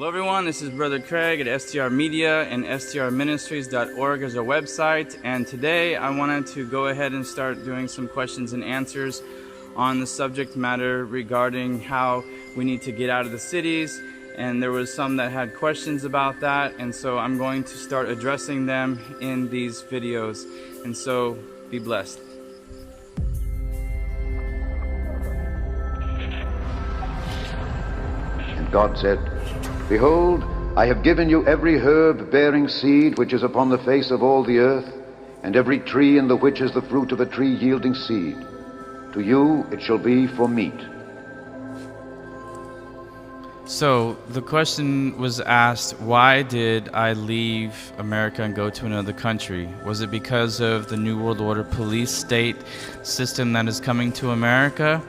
Hello everyone, this is Brother Craig at SDRMEDIA, and SDRMinistries.org is our website, and today I wanted to go ahead and start doing some questions and answers on the subject matter regarding how we need to get out of the cities, and there was some that had questions about that, and so I'm going to start addressing them in these videos, and so be blessed. And God said, Behold, I have given you every herb bearing seed which is upon the face of all the earth, and every tree in the which is the fruit of a tree yielding seed. To you it shall be for meat. So the question was asked, why did I leave America and go to another country? Was it because of the New World Order police state system that is coming to America?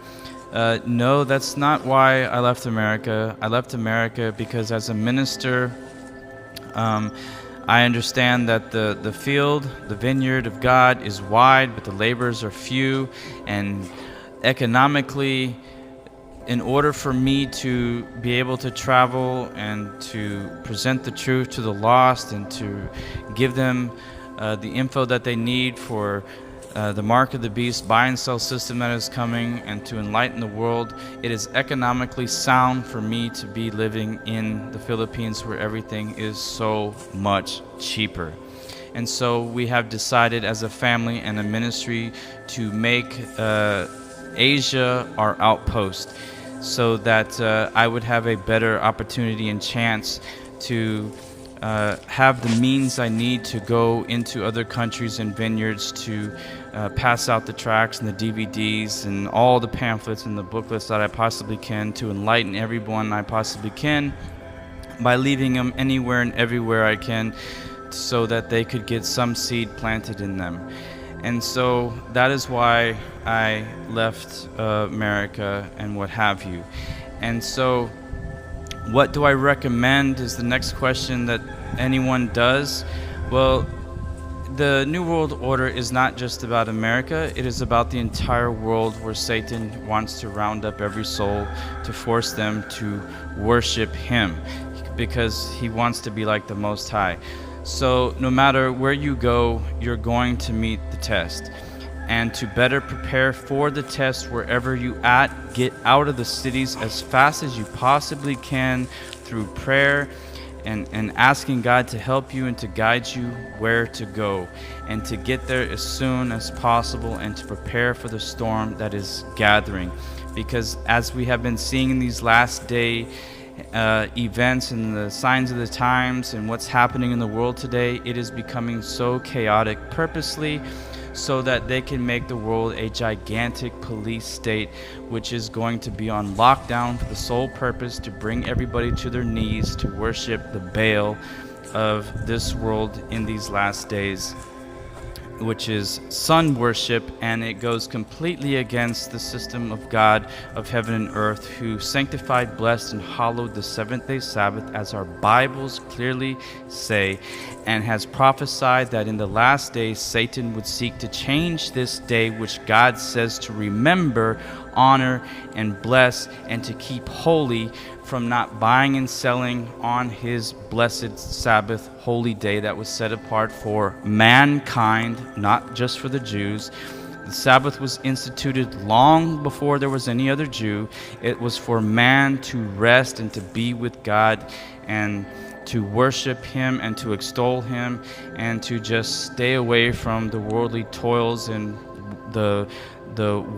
No, that's not why I left America. I left America because as a minister, I understand that the field, the vineyard of God is wide, but the laborers are few, and economically, in order for me to be able to travel and to present the truth to the lost and to give them the info that they need for the mark of the beast buy and sell system that is coming, and to enlighten the world, it is economically sound for me to be living in the Philippines, where everything is so much cheaper. And so we have decided as a family and a ministry to make Asia our outpost, so that I would have a better opportunity and chance to have the means I need to go into other countries and vineyards to pass out the tracts and the DVDs and all the pamphlets and the booklets that I possibly can, to enlighten everyone I possibly can by leaving them anywhere and everywhere I can, so that they could get some seed planted in them. And so that is why I left America and what have you. And so what do I recommend is the next question that anyone does. Well, the New World Order is not just about America. It is about the entire world, where Satan wants to round up every soul to force them to worship him, because he wants to be like the Most High. So no matter where you go, you're going to meet the test. And to better prepare for the test wherever you at, get out of the cities as fast as you possibly can through prayer and asking God to help you and to guide you where to go, and to get there as soon as possible and to prepare for the storm that is gathering. Because as we have been seeing in these last day events and the signs of the times and what's happening in the world today, it is becoming so chaotic purposely, so that they can make the world a gigantic police state, which is going to be on lockdown for the sole purpose to bring everybody to their knees to worship the Baal of this world in these last days, which is sun worship, and it goes completely against the system of God of heaven and earth, who sanctified, blessed, and hallowed the seventh-day Sabbath, as our Bibles clearly say, and has prophesied that in the last days Satan would seek to change this day, which God says to remember, honor, and bless, and to keep holy, from not buying and selling on his blessed Sabbath holy day that was set apart for mankind, not just for the Jews. The Sabbath was instituted long before there was any other Jew. It was for man to rest and to be with God and to worship him and to extol him and to just stay away from the worldly toils and the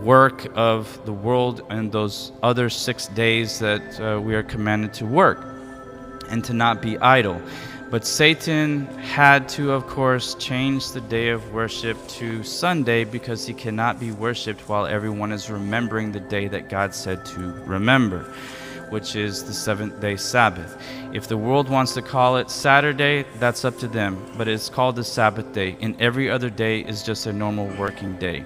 work of the world and those other 6 days that we are commanded to work, and to not be idle. But Satan had to, of course, change the day of worship to Sunday, because he cannot be worshipped while everyone is remembering the day that God said to remember, which is the seventh-day Sabbath. If the world wants to call it Saturday, that's up to them, but it's called the Sabbath day, and every other day is just a normal working day.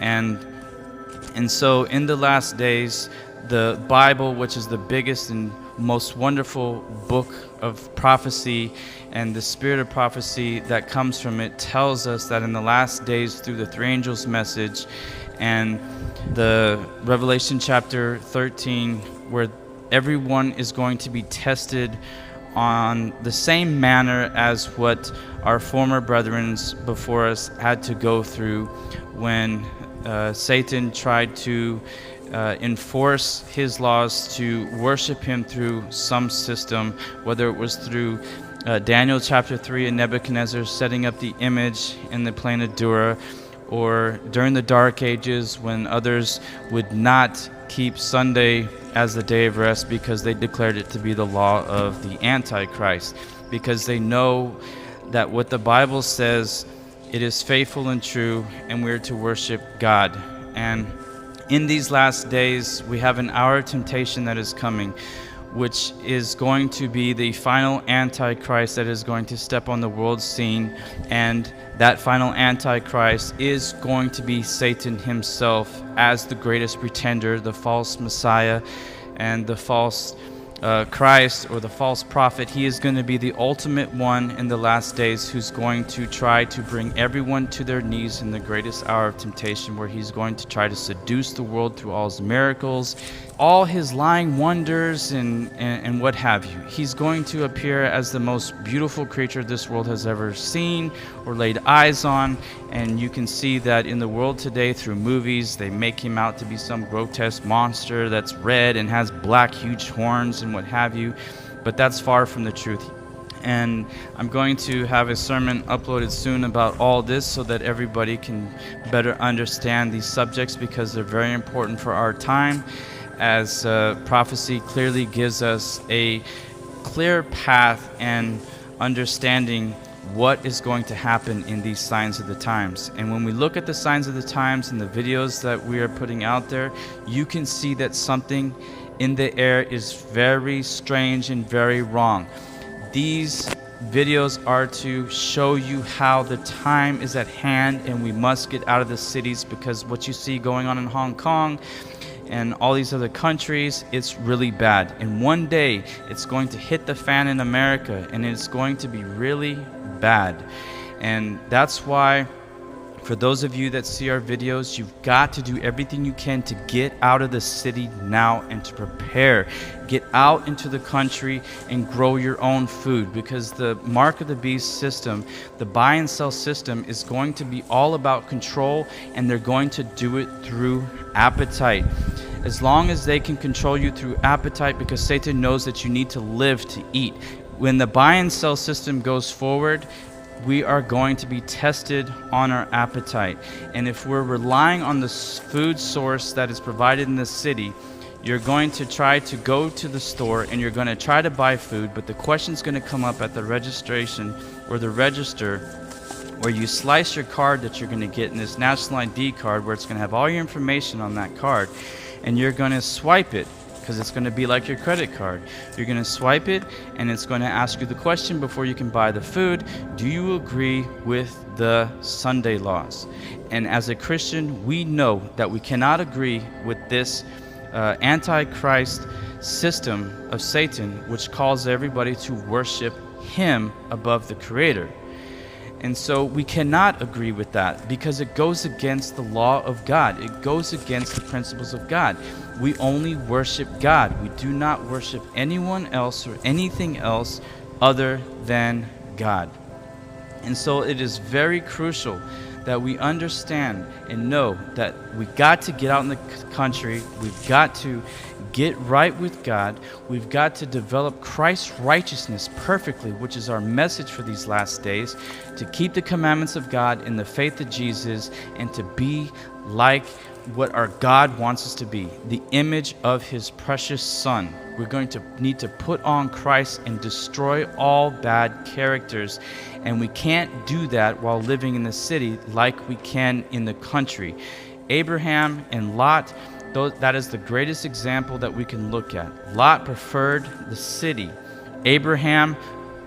And so in the last days, the Bible, which is the biggest and most wonderful book of prophecy, and the spirit of prophecy that comes from it, tells us that in the last days, through the three angels' message and the Revelation chapter 13, where everyone is going to be tested on the same manner as what our former brethren before us had to go through when Satan tried to enforce his laws to worship him through some system, whether it was through Daniel chapter 3 and Nebuchadnezzar setting up the image in the plain of Dura, or during the Dark Ages when others would not keep Sunday as the day of rest because they declared it to be the law of the Antichrist, because they know that what the Bible says, it is faithful and true, and we're to worship God. And in these last days, we have an hour of temptation that is coming, which is going to be the final Antichrist that is going to step on the world scene. And that final Antichrist is going to be Satan himself as the greatest pretender, the false Messiah and the false Christ, or the false prophet. He is going to be the ultimate one in the last days who's going to try to bring everyone to their knees in the greatest hour of temptation, where he's going to try to seduce the world through all his miracles, all his lying wonders, and what have you. He's going to appear as the most beautiful creature this world has ever seen or laid eyes on, and you can see that in the world today through movies. They make him out to be some grotesque monster that's red and has black huge horns and what have you, but that's far from the truth. And I'm going to have a sermon uploaded soon about all this so that everybody can better understand these subjects, because they're very important for our time, as prophecy clearly gives us a clear path and understanding what is going to happen in these signs of the times. And when we look at the signs of the times and the videos that we are putting out there, you can see that something in the air is very strange and very wrong. These videos are to show you how the time is at hand and we must get out of the cities, because what you see going on in Hong Kong and all these other countries, it's really bad. And one day it's going to hit the fan in America, and it's going to be really bad. And that's why, for those of you that see our videos, you've got to do everything you can to get out of the city now and to prepare. Get out into the country and grow your own food, because the mark of the beast system, the buy and sell system, is going to be all about control, and they're going to do it through appetite. As long as they can control you through appetite, because Satan knows that you need to live to eat. When the buy and sell system goes forward, we are going to be tested on our appetite. And if we're relying on the food source that is provided in the city, you're going to try to go to the store and you're going to try to buy food, but the question's going to come up at the registration or the register, where you slice your card that you're going to get in this national ID card, where it's going to have all your information on that card, and you're going to swipe it, because it's going to be like your credit card. You're going to swipe it, and it's going to ask you the question before you can buy the food: do you agree with the Sunday laws? And as a Christian, we know that we cannot agree with this Antichrist system of Satan, which calls everybody to worship him above the Creator. And so we cannot agree with that, because it goes against the law of God. It goes against the principles of God. We only worship God. We do not worship anyone else or anything else other than God. And so it is very crucial that we understand and know that we got to get out in the country. We've got to get right with God. We've got to develop Christ's righteousness perfectly, which is our message for these last days, to keep the commandments of God in the faith of Jesus, and to be like what our God wants us to be, the image of his precious Son. We're going to need to put on Christ and destroy all bad characters, and we can't do that while living in the city like we can in the country. Abraham and Lot, that is the greatest example that we can look at. Lot preferred the city. Abraham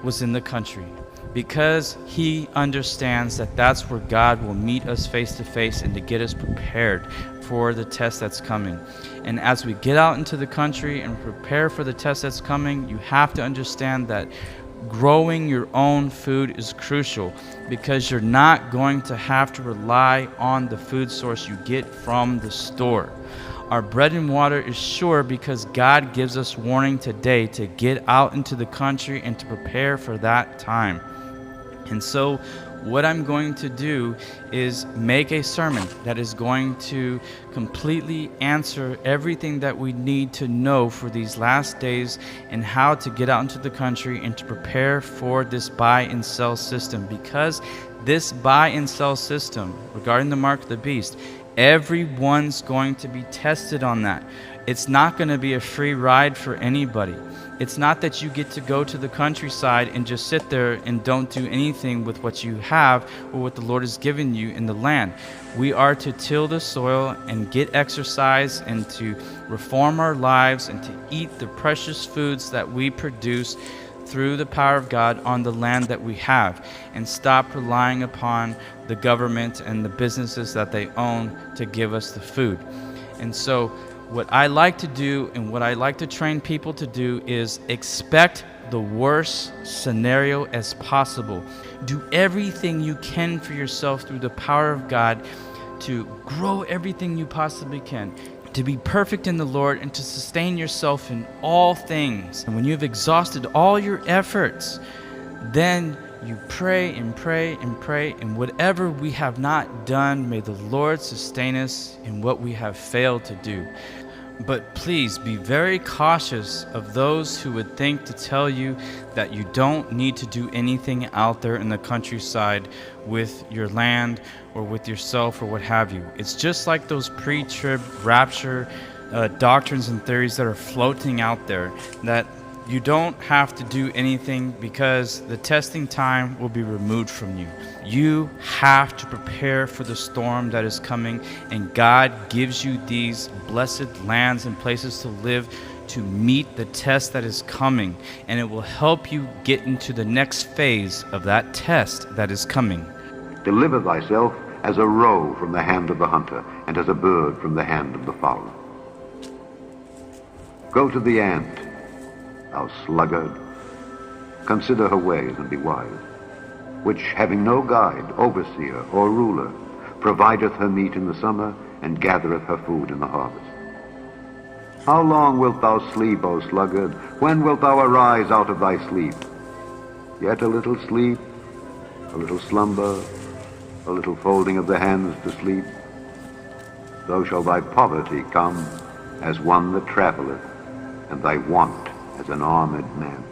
was in the country, because he understands that that's where God will meet us face to face and to get us prepared for the test that's coming. And as we get out into the country and prepare for the test that's coming, you have to understand that growing your own food is crucial, because you're not going to have to rely on the food source you get from the store. Our bread and water is sure because God gives us warning today to get out into the country and to prepare for that time. And so what I'm going to do is make a sermon that is going to completely answer everything that we need to know for these last days and how to get out into the country and to prepare for this buy and sell system. Because this buy and sell system regarding the mark of the beast, everyone's going to be tested on that. It's not going to be a free ride for anybody. It's not that you get to go to the countryside and just sit there and don't do anything with what you have or what the Lord has given you in the land. We are to till the soil and get exercise and to reform our lives and to eat the precious foods that we produce through the power of God on the land that we have, and stop relying upon the government and the businesses that they own to give us the food. And so what I like to do and what I like to train people to do is expect the worst scenario as possible. Do everything you can for yourself through the power of God to grow everything you possibly can, to be perfect in the Lord and to sustain yourself in all things. And when you've exhausted all your efforts, then you pray and pray and pray, and whatever we have not done, may the Lord sustain us in what we have failed to do. But please be very cautious of those who would think to tell you that you don't need to do anything out there in the countryside with your land or with yourself or what have you. It's just like those pre-trib rapture doctrines and theories that are floating out there, that you don't have to do anything because the testing time will be removed from you. You have to prepare for the storm that is coming, and God gives you these blessed lands and places to live to meet the test that is coming, and it will help you get into the next phase of that test that is coming. Deliver thyself as a roe from the hand of the hunter, and as a bird from the hand of the fowler. Go to the ant, thou sluggard, consider her ways and be wise, which having no guide, overseer, or ruler, provideth her meat in the summer, and gathereth her food in the harvest. How long wilt thou sleep, O sluggard? When wilt thou arise out of thy sleep? Yet a little sleep, a little slumber, a little folding of the hands to sleep. So shall thy poverty come as one that travelleth, and thy want as an armed man.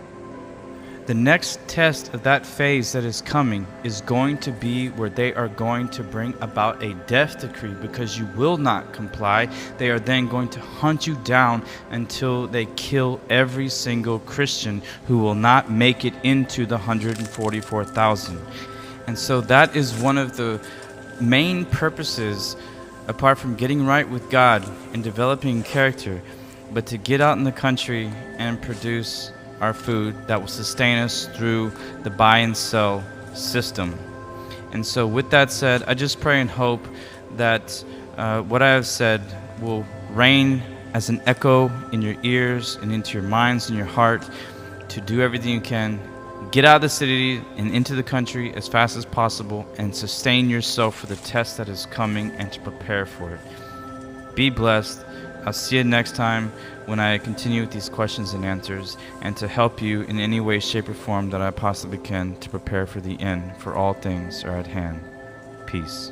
The next test of that phase that is coming is going to be where they are going to bring about a death decree because you will not comply. They are then going to hunt you down until they kill every single Christian who will not make it into the 144,000. And so that is one of the main purposes, apart from getting right with God and developing character, but to get out in the country and produce our food that will sustain us through the buy and sell system. And so with that said, I just pray and hope that what I have said will reign as an echo in your ears and into your minds and your heart to do everything you can. Get out of the city and into the country as fast as possible and sustain yourself for the test that is coming and to prepare for it. Be blessed. I'll see you next time when I continue with these questions and answers, and to help you in any way, shape, or form that I possibly can to prepare for the end, for all things are at hand. Peace.